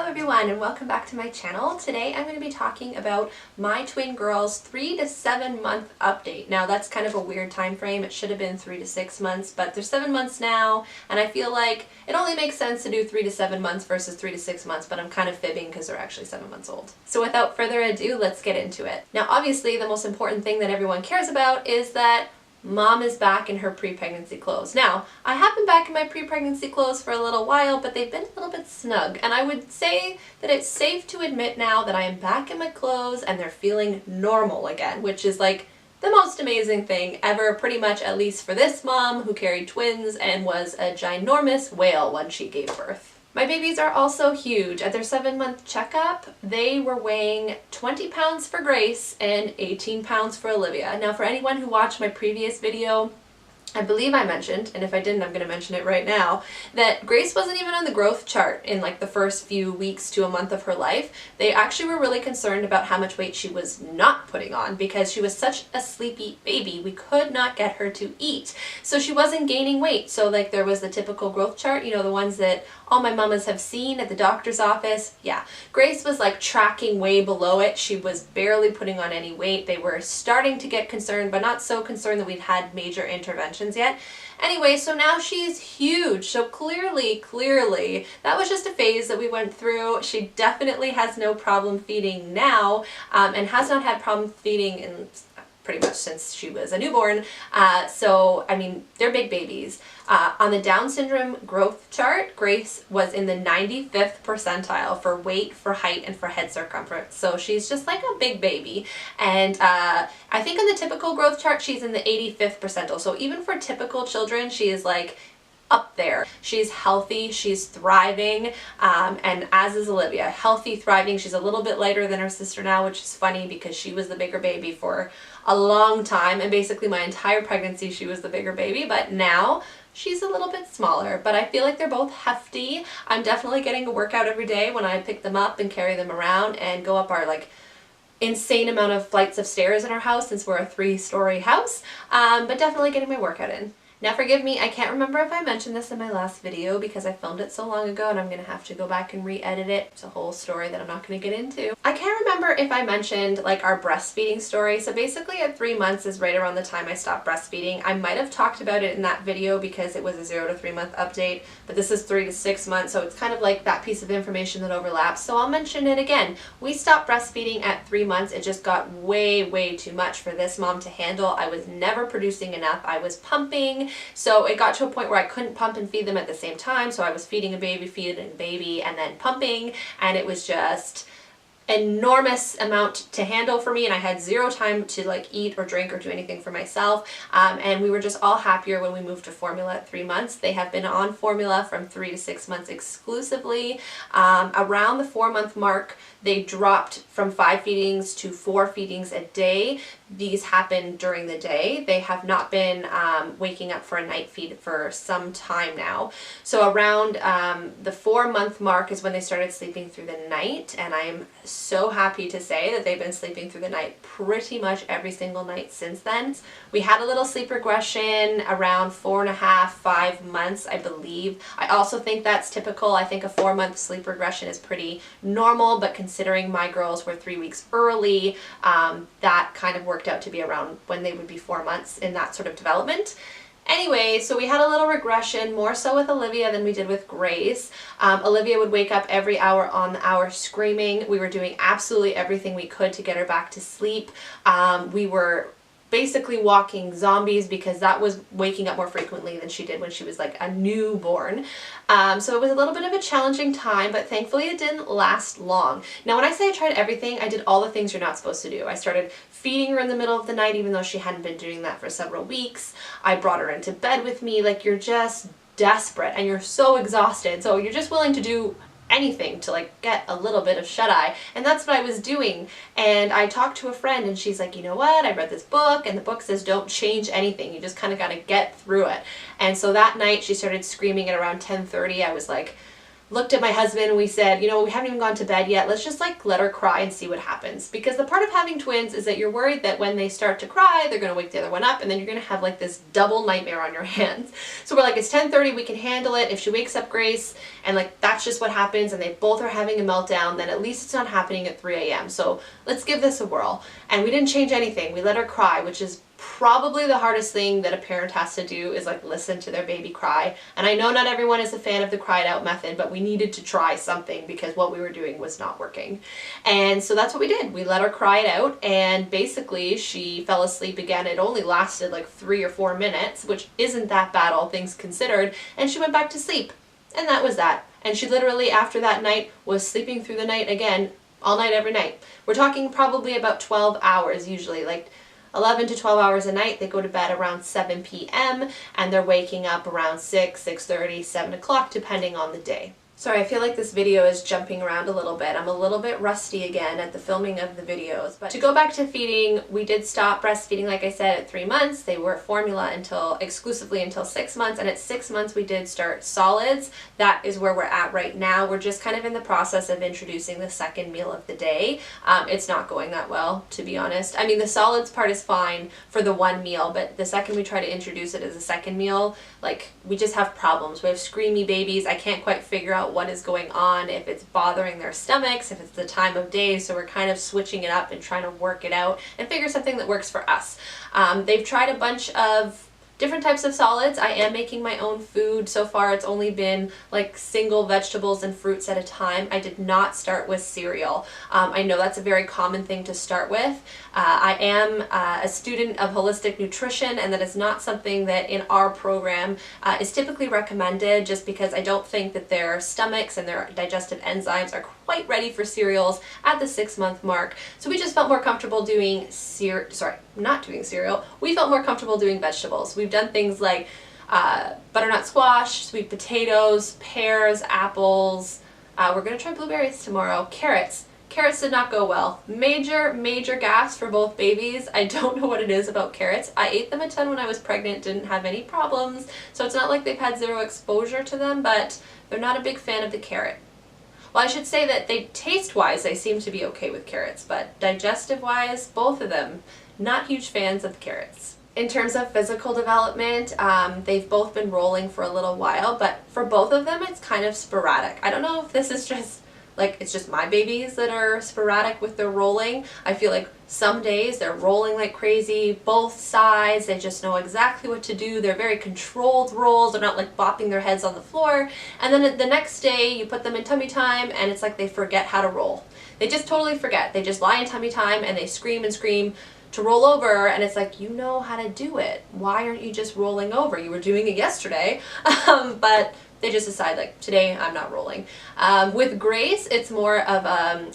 Hello everyone and welcome back to my channel. Today I'm going to be talking about my twin girls' 3 to 7 month update. Now that's kind of a weird time frame. It should have been 3 to 6 months, but they're 7 months now, and I feel like it only makes sense to do 3 to 7 months versus 3 to 6 months, but I'm kind of fibbing because they're actually 7 months old. So without further ado, let's get into it. Now obviously the most important thing that everyone cares about is that Mom is back in her pre-pregnancy clothes. Now, I have been back in my pre-pregnancy clothes for a little while, but they've been a little bit snug. And I would say that it's safe to admit now that I am back in my clothes and they're feeling normal again, which is like the most amazing thing ever, pretty much, at least for this mom who carried twins and was a ginormous whale when she gave birth. My babies are also huge. At their 7-month checkup, they were weighing 20 pounds for Grace and 18 pounds for Olivia. Now, for anyone who watched my previous video, I believe I mentioned, and if I didn't, I'm going to mention it right now, that Grace wasn't even on the growth chart in like the first few weeks to a month of her life. They actually were really concerned about how much weight she was not putting on because she was such a sleepy baby. We could not get her to eat. So she wasn't gaining weight. So like there was the typical growth chart, you know, the ones that all my mamas have seen at the doctor's office. Yeah, Grace was like tracking way below it. She was barely putting on any weight. They were starting to get concerned, but not so concerned that we'd had major interventions yet. Anyway, so now she's huge. So clearly, that was just a phase that we went through. She definitely has no problem feeding now, and has not had problem feeding in pretty much since she was a newborn. So, I mean, they're big babies. On the Down syndrome growth chart, Grace was in the 95th percentile for weight, for height, and for head circumference. So she's just like a big baby. And I think on the typical growth chart, she's in the 85th percentile. So even for typical children, she is like up there. She's healthy, she's thriving, and as is Olivia. Healthy, thriving. She's a little bit lighter than her sister now, which is funny because she was the bigger baby for a long time, and basically my entire pregnancy she was the bigger baby, but now she's a little bit smaller. But I feel like they're both hefty. I'm definitely getting a workout every day when I pick them up and carry them around and go up our like insane amount of flights of stairs in our house since we're a 3-story house, but definitely getting my workout in. Now forgive me, I can't remember if I mentioned this in my last video because I filmed it so long ago and I'm going to have to go back and re-edit it. It's a whole story that I'm not going to get into. I can't remember if I mentioned like our breastfeeding story. So basically at 3 months is right around the time I stopped breastfeeding. I might have talked about it in that video because it was a 0 to 3 month update, but this is 3 to 6 months, so it's kind of like that piece of information that overlaps. So I'll mention it again. We stopped breastfeeding at 3 months. It just got way too much for this mom to handle. I was never producing enough. I was pumping. So it got to a point where I couldn't pump and feed them at the same time. So I was feeding a baby, feeding a baby, and then pumping. And it was just enormous amount to handle for me, and I had 0 time to like eat or drink or do anything for myself, and we were just all happier when we moved to formula at 3 months. They have been on formula from 3 to 6 months exclusively. Around the 4-month mark they dropped from 5 feedings to 4 feedings a day. These happen during the day. They have not been waking up for a night feed for some time now. So around the 4-month mark is when they started sleeping through the night, and I am so happy to say that they've been sleeping through the night pretty much every single night since then. We had a little sleep regression around 4.5, 5 months, I believe. I also think that's typical. I think a 4-month sleep regression is pretty normal, but considering my girls were 3 weeks early, that kind of worked out to be around when they would be 4 months in that sort of development. Anyway, so we had a little regression, more so with Olivia than we did with Grace. Olivia would wake up every hour on the hour screaming. We were doing absolutely everything we could to get her back to sleep. We were basically walking zombies because that was waking up more frequently than she did when she was like a newborn. So it was a little bit of a challenging time, but thankfully it didn't last long. Now when I say I tried everything, I did all the things you're not supposed to do. I started feeding her in the middle of the night even though she hadn't been doing that for several weeks. I brought her into bed with me. Like, you're just desperate and you're so exhausted, so you're just willing to do anything to like get a little bit of shut-eye, and that's what I was doing. And I talked to a friend and she's like, you know what, I read this book and the book says don't change anything, you just kind of got to get through it. And so that night she started screaming at around 10:30. I was like, looked at my husband and we said, you know, we haven't even gone to bed yet. Let's just like let her cry and see what happens. Because the part of having twins is that you're worried that when they start to cry, they're going to wake the other one up and then you're going to have like this double nightmare on your hands. So we're like, it's 10:30, we can handle it. If she wakes up Grace and like that's just what happens and they both are having a meltdown, then at least it's not happening at 3 a.m. So let's give this a whirl. And we didn't change anything. We let her cry, which is probably the hardest thing that a parent has to do, is like listen to their baby cry. And I know not everyone is a fan of the cried out method, but we needed to try something because what we were doing was not working. And so that's what we did. We let her cry it out and basically she fell asleep again. It only lasted like 3 or 4 minutes, which isn't that bad all things considered, and she went back to sleep. And that was that. And she literally after that night was sleeping through the night again, all night every night. We're talking probably about 12 hours usually, like 11 to 12 hours a night. They go to bed around 7 p.m. and they're waking up around 6, 6:30, 7 o'clock depending on the day. Sorry, I feel like this video is jumping around a little bit. I'm a little bit rusty again at the filming of the videos. But to go back to feeding, we did stop breastfeeding, like I said, at 3 months. They were formula exclusively until 6 months. And at 6 months, we did start solids. That is where we're at right now. We're just kind of in the process of introducing the second meal of the day. It's not going that well, to be honest. I mean, the solids part is fine for the one meal, but the second we try to introduce it as a second meal, like, we just have problems. We have screamy babies. I can't quite figure out what is going on, if it's bothering their stomachs, if it's the time of day, so we're kind of switching it up and trying to work it out and figure something that works for us. They've tried a bunch of different types of solids. I am making my own food. So far it's only been like single vegetables and fruits at a time. I did not start with cereal. I know that's a very common thing to start with. I am a student of holistic nutrition, and that is not something that in our program is typically recommended, just because I don't think that their stomachs and their digestive enzymes are quite ready for cereals at the 6-month mark. So we just felt more comfortable doing not doing cereal. We felt more comfortable doing vegetables. We've done things like butternut squash, sweet potatoes, pears, apples. We're gonna try blueberries tomorrow. Carrots. Carrots did not go well. Major gas for both babies. I don't know what it is about carrots. I ate them a ton when I was pregnant, didn't have any problems. So it's not like they've had zero exposure to them, but they're not a big fan of the carrot. Well, I should say that taste-wise, they seem to be okay with carrots, but digestive-wise, both of them, not huge fans of the carrots. In terms of physical development, they've both been rolling for a little while, but for both of them, it's kind of sporadic. I don't know if this is just like, it's just my babies that are sporadic with their rolling. I feel like some days they're rolling like crazy, both sides, they just know exactly what to do. They're very controlled rolls, they're not like bopping their heads on the floor. And then the next day you put them in tummy time and it's like they forget how to roll. They just totally forget. They just lie in tummy time and they scream and scream to roll over, and it's like, you know how to do it. Why aren't you just rolling over? You were doing it yesterday. But they just decide, like, today I'm not rolling. With Grace, it's more of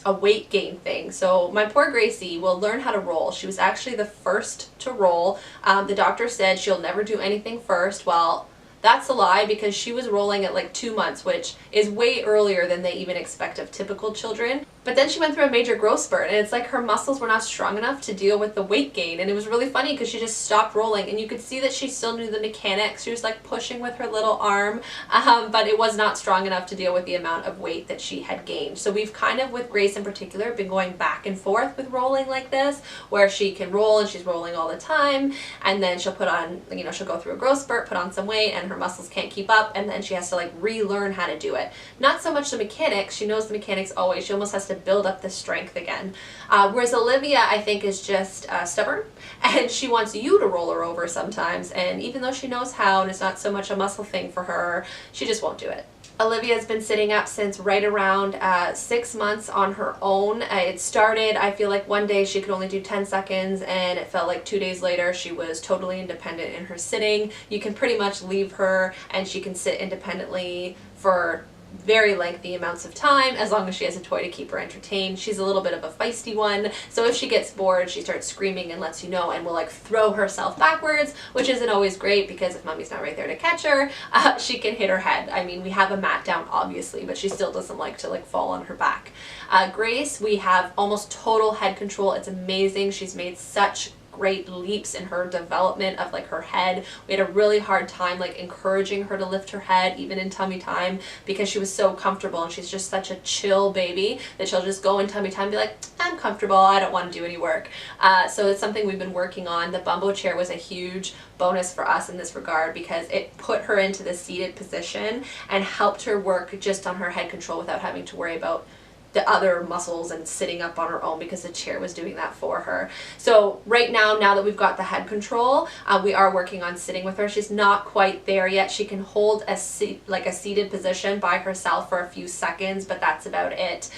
a weight gain thing. So my poor Gracie will learn how to roll. She was actually the first to roll. The doctor said she'll never do anything first. Well, that's a lie, because she was rolling at like 2 months, which is way earlier than they even expect of typical children. But then she went through a major growth spurt, and it's like her muscles were not strong enough to deal with the weight gain. And it was really funny because she just stopped rolling, and you could see that she still knew the mechanics. She was like pushing with her little arm, but it was not strong enough to deal with the amount of weight that she had gained. So we've kind of, with Grace in particular, been going back and forth with rolling like this, where she can roll and she's rolling all the time, and then she'll put on, you know, she'll go through a growth spurt, put on some weight, and her muscles can't keep up, and then she has to like relearn how to do it. Not so much the mechanics. She knows the mechanics always. She almost has to build up the strength again. Whereas Olivia, I think, is just stubborn, and she wants you to roll her over sometimes, and even though she knows how and it's not so much a muscle thing for her, she just won't do it. Olivia's been sitting up since right around 6 months on her own. It started, I feel like one day she could only do 10 seconds, and it felt like 2 days later she was totally independent in her sitting. You can pretty much leave her and she can sit independently for very lengthy amounts of time, as long as she has a toy to keep her entertained. She's a little bit of a feisty one, so if she gets bored, she starts screaming and lets you know, and will like throw herself backwards, which isn't always great, because if mommy's not right there to catch her, she can hit her head. I mean, we have a mat down obviously, but she still doesn't like to like fall on her back. Grace, we have almost total head control. It's amazing. She's made such great leaps in her development of like her head. We had a really hard time like encouraging her to lift her head even in tummy time because she was so comfortable, and she's just such a chill baby that she'll just go in tummy time and be like, I'm comfortable, I don't want to do any work. So it's something we've been working on. The Bumbo chair was a huge bonus for us in this regard because it put her into the seated position and helped her work just on her head control without having to worry about the other muscles and sitting up on her own, because the chair was doing that for her. So right now that we've got the head control, we are working on sitting with her. She's not quite there yet. She can hold a seated position by herself for a few seconds, but that's about it.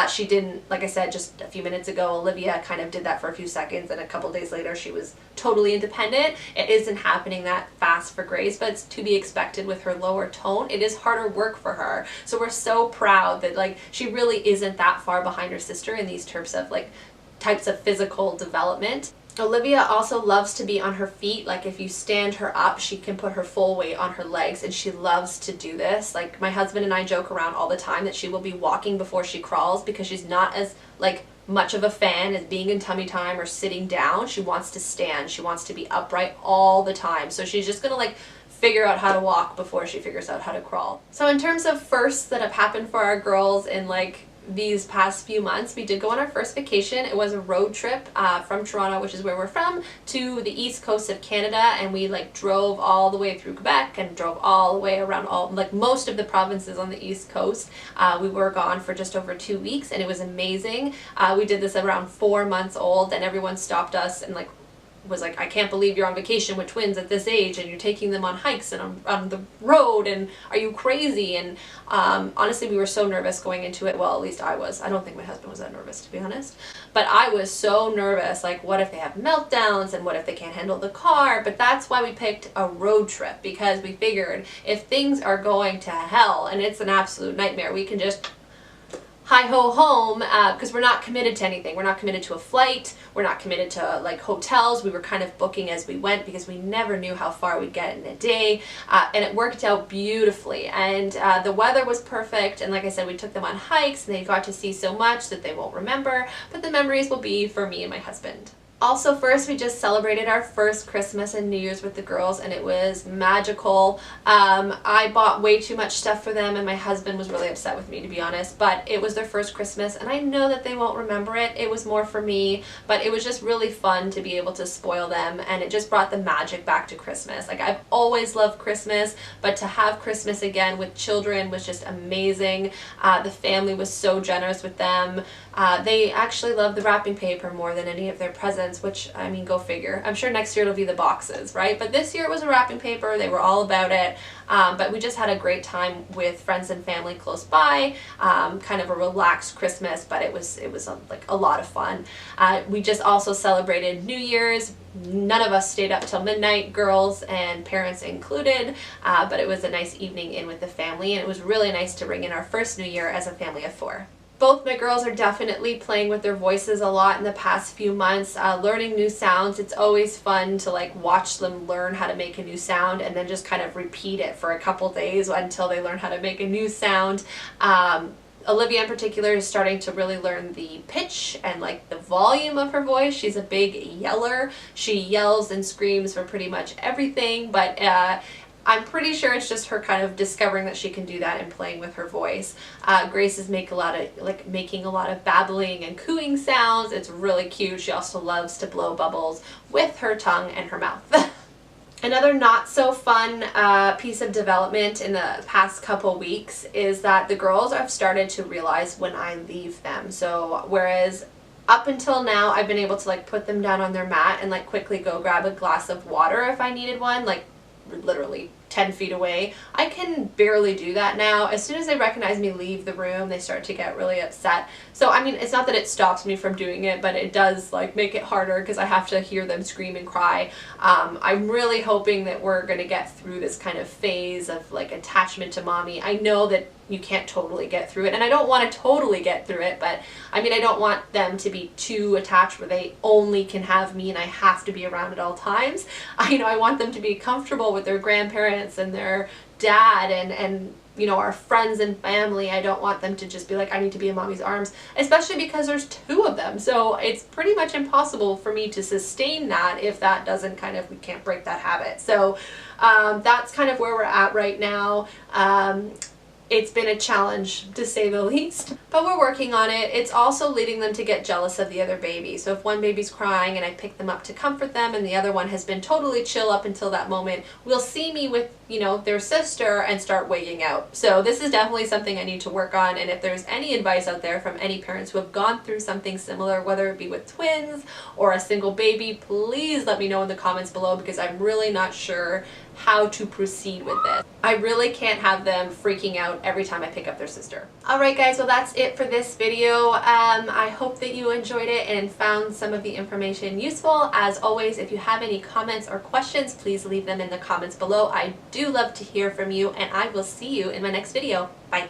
She didn't, like I said just a few minutes ago, Olivia kind of did that for a few seconds, and a couple days later she was totally independent. It isn't happening that fast for Grace, but it's to be expected with her lower tone. It is harder work for her. So we're so proud that like she really isn't that far behind her sister in these types of physical development. Olivia also loves to be on her feet. Like if you stand her up, she can put her full weight on her legs, and she loves to do this. Like my husband and I joke around all the time that she will be walking before she crawls because she's not as like much of a fan as being in tummy time or sitting down. She wants to stand. She wants to be upright all the time. So she's just gonna like figure out how to walk before she figures out how to crawl. So in terms of firsts that have happened for our girls in like these past few months, we did go on our first vacation. It was a road trip from Toronto, which is where we're from, to the east coast of Canada, and we like drove all the way through Quebec and drove all the way around most of the provinces on the east coast. We were gone for just over 2 weeks, and it was amazing. We did this around 4 months old, and everyone stopped us and like was like, I can't believe you're on vacation with twins at this age and you're taking them on hikes and on the road, and are you crazy? And honestly, we were so nervous going into it. Well, at least I was. I don't think my husband was that nervous, to be honest. But I was so nervous, like what if they have meltdowns and what if they can't handle the car? But that's why we picked a road trip, because we figured if things are going to hell and it's an absolute nightmare, we can just hi-ho home, because we're not committed to anything. We're not committed to a flight. We're not committed to like hotels. We were kind of booking as we went because we never knew how far we'd get in a day, and it worked out beautifully. And the weather was perfect, and like I said, we took them on hikes and they got to see so much that they won't remember, but the memories will be for me and my husband. Also, first, we just celebrated our first Christmas and New Year's with the girls, and it was magical. I bought way too much stuff for them, and my husband was really upset with me, to be honest, but it was their first Christmas, and I know that they won't remember it. It was more for me, but it was just really fun to be able to spoil them, and it just brought the magic back to Christmas. Like, I've always loved Christmas, but to have Christmas again with children was just amazing. The family was so generous with them. They actually love the wrapping paper more than any of their presents, which, I mean, go figure. I'm sure next year it'll be the boxes, right? But this year it was a wrapping paper. They were all about it. But we just had a great time with friends and family close by. Kind of a relaxed Christmas, but it was like a lot of fun. We just also celebrated New Year's. None of us stayed up till midnight, girls and parents included, but it was a nice evening in with the family, and it was really nice to ring in our first New Year as a family of 4. Both my girls are definitely playing with their voices a lot in the past few months, learning new sounds. It's always fun to like watch them learn how to make a new sound and then just kind of repeat it for a couple days until they learn how to make a new sound. Olivia in particular is starting to really learn the pitch and like the volume of her voice. She's a big yeller. She yells and screams for pretty much everything, but I'm pretty sure it's just her kind of discovering that she can do that and playing with her voice. Grace is making a lot of babbling and cooing sounds. It's really cute. She also loves to blow bubbles with her tongue and her mouth. Another not so fun piece of development in the past couple weeks is that the girls have started to realize when I leave them. So whereas up until now I've been able to like put them down on their mat and like quickly go grab a glass of water if I needed one, like literally 10 feet away. I can barely do that now. As soon as they recognize me leave the room, they start to get really upset. So I mean, it's not that it stops me from doing it, but it does like make it harder because I have to hear them scream and cry. I'm really hoping that we're going to get through this kind of phase of like attachment to mommy. I know that you can't totally get through it, and I don't want to totally get through it, but I mean, I don't want them to be too attached where they only can have me and I have to be around at all times. I want them to be comfortable with their grandparents and their dad and our friends and family. I don't want them to just be like, I need to be in mommy's arms, especially because there's 2 of them. So it's pretty much impossible for me to sustain that if that doesn't we can't break that habit. So that's kind of where we're at right now. It's been a challenge, to say the least, but we're working on it. It's also leading them to get jealous of the other baby. So if one baby's crying and I pick them up to comfort them and the other one has been totally chill up until that moment, will see me with, their sister and start wigging out. So this is definitely something I need to work on, and if there's any advice out there from any parents who have gone through something similar, whether it be with twins or a single baby, please let me know in the comments below, because I'm really not sure how to proceed with this. I really can't have them freaking out every time I pick up their sister. Alright guys, well that's it for this video. I hope that you enjoyed it and found some of the information useful. As always, if you have any comments or questions, please leave them in the comments below. I do love to hear from you, and I will see you in my next video. Bye!